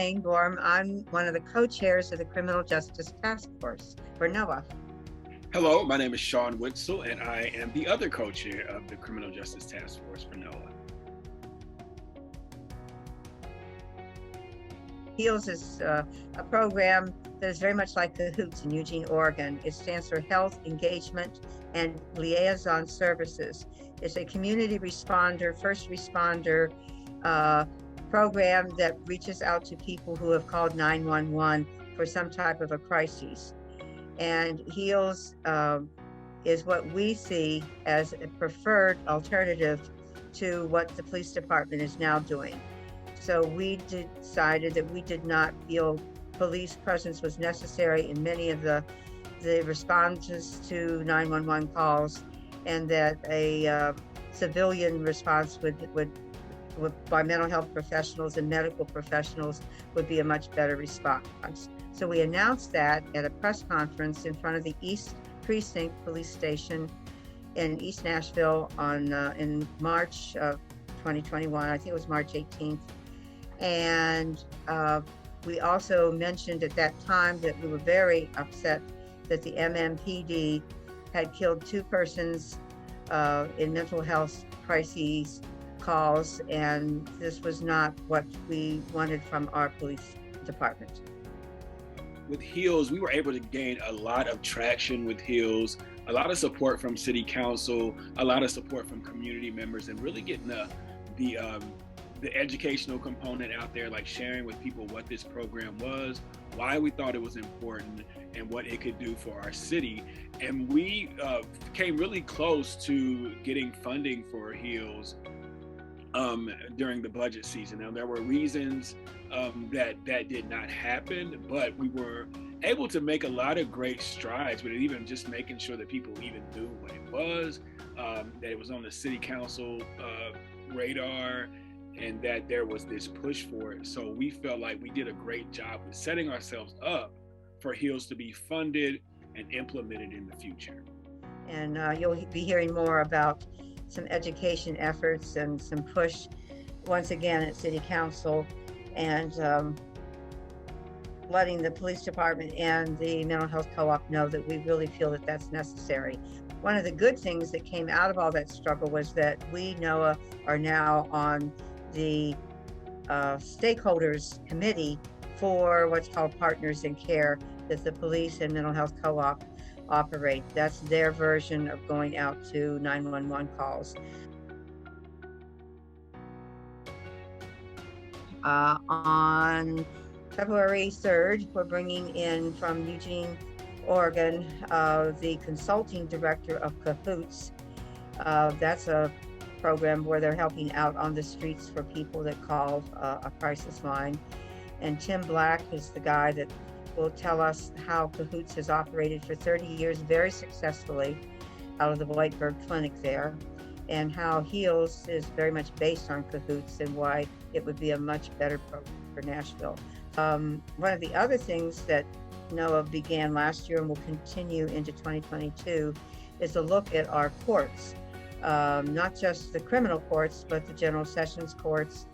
Jane Boram. I'm one of the co-chairs of the Criminal Justice Task Force for NOAA. Hello, my name is Shawn Whitsell, and I am the other co-chair of the Criminal Justice Task Force for NOAA. HEALS is a program that is very much like CAHOOTS in Eugene, Oregon. It stands for Health, Engagement, and Liaison Services. It's a community responder, first responder program that reaches out to people who have called 911 for some type of a crisis. And HEALS is what we see as a preferred alternative to what the police department is now doing. So we decided that we did not feel police presence was necessary in many of the responses to 911 calls, and that a civilian response would by mental health professionals and medical professionals would be a much better response. So we announced that at a press conference in front of the East Precinct Police Station in East Nashville in March of 2021. I think it was March 18th. And we also mentioned at that time that we were very upset that the MMPD had killed 2 persons in mental health crises calls, and this was not what we wanted from our police department. With HEALS, we were able to gain a lot of traction with HEALS, a lot of support from City Council, a lot of support from community members, and really getting the educational component out there, like sharing with people what this program was, why we thought it was important, and what it could do for our city. And we came really close to getting funding for HEALS during the budget season. Now, there were reasons that did not happen, but we were able to make a lot of great strides with it, even just making sure that people even knew what it was, that it was on the City Council radar, and that there was this push for it. So we felt like we did a great job with setting ourselves up for HEALS to be funded and implemented in the future. And you'll be hearing more about some education efforts and some push once again at City Council, and letting the police department and the mental health co-op know that we really feel that that's necessary. One of the good things that came out of all that struggle was that we, NOAA, are now on the stakeholders committee for what's called Partners in Care that the police and mental health co-op operate. That's their version of going out to 911 calls. On February 3rd, we're bringing in from Eugene, Oregon, the consulting director of CAHOOTS. That's a program where they're helping out on the streets for people that call a crisis line. And Tim Black is the guy that will tell us how CAHOOTS has operated for 30 years very successfully out of the Whiteburg Clinic there, and how HEALS is very much based on CAHOOTS and why it would be a much better program for Nashville. One of the other things that NOAA began last year and will continue into 2022 is a look at our courts, not just the criminal courts, but the general sessions courts,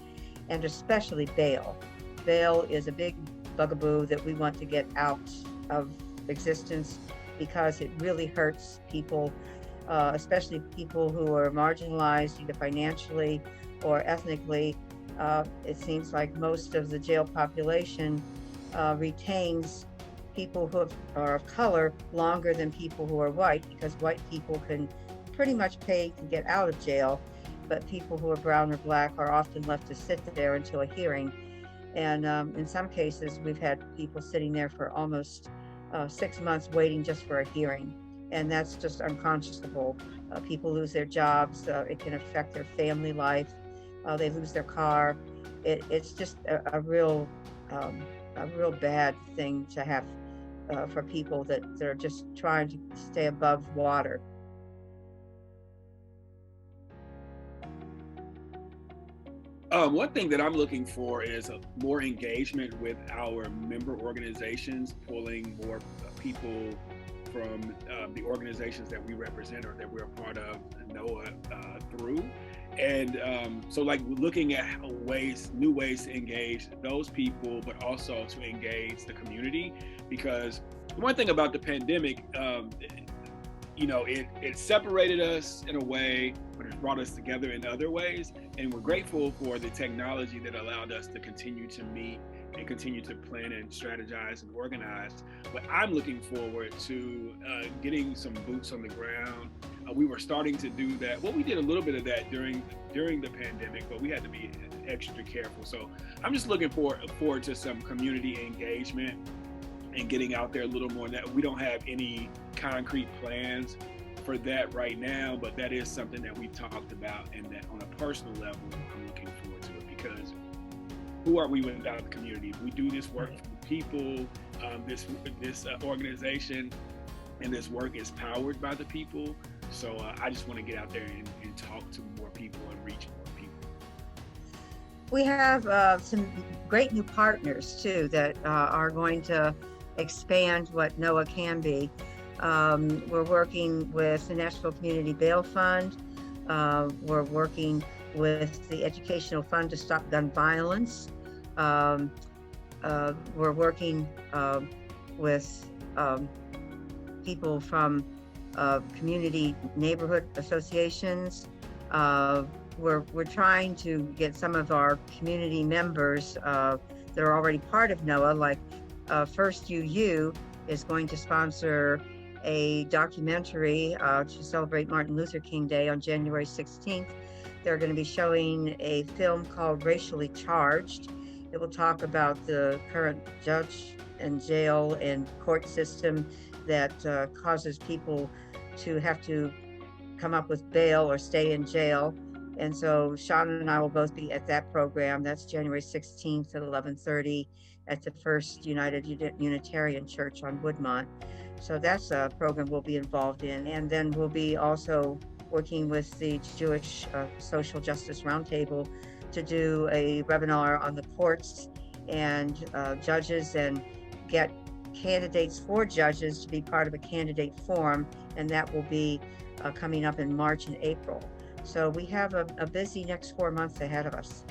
and especially bail. Bail is a big bugaboo that we want to get out of existence because it really hurts people, especially people who are marginalized either financially or ethnically. It seems like most of the jail population retains people who are of color longer than people who are white, because white people can pretty much pay to get out of jail, but people who are brown or black are often left to sit there until a hearing. And in some cases, we've had people sitting there for almost 6 months waiting just for a hearing. And that's just unconscionable. People lose their jobs. It can affect their family life. They lose their car. It's just a real bad thing to have for people that are just trying to stay above water. One thing that I'm looking for is more engagement with our member organizations, pulling more people from the organizations that we represent or that we're a part of NOAA through. And so like looking at new ways to engage those people, but also to engage the community, because one thing about the pandemic, it separated us in a way, but it brought us together in other ways. And we're grateful for the technology that allowed us to continue to meet and continue to plan and strategize and organize. But I'm looking forward to getting some boots on the ground. We were starting to do that. Well, we did a little bit of that during the pandemic, but we had to be extra careful. So I'm just looking forward to some community engagement and getting out there a little more. That we don't have any concrete plans for that right now, but that is something that we talked about, and that on a personal level, I'm looking forward to it, because who are we without the community? We do this work for people. This organization and this work is powered by the people. So I just want to get out there and talk to more people and reach more people. We have some great new partners too that are going to expand what NOAA can be. We're working with the National Community Bail Fund. We're working with the Educational Fund to Stop Gun Violence. We're working with people from community neighborhood associations. We're trying to get some of our community members that are already part of NOAA, like First UU is going to sponsor a documentary to celebrate Martin Luther King Day on January 16th. They're going to be showing a film called Racially Charged. It will talk about the current judge and jail and court system that causes people to have to come up with bail or stay in jail. And so Shawn and I will both be at that program. That's January 16th at 11:30 at the First United Unitarian Church on Woodmont. So that's a program we'll be involved in. And then we'll be also working with the Jewish Social Justice Roundtable to do a webinar on the courts and judges, and get candidates for judges to be part of a candidate forum. And that will be coming up in March and April. So we have a busy next 4 months ahead of us.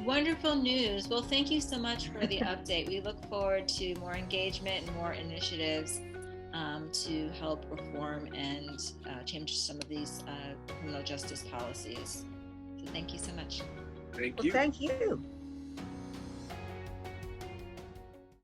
Wonderful news. Well, thank you so much for the update. We look forward to more engagement and more initiatives to help reform and change some of these criminal justice policies. So thank you so much. Thank you. Well, thank you.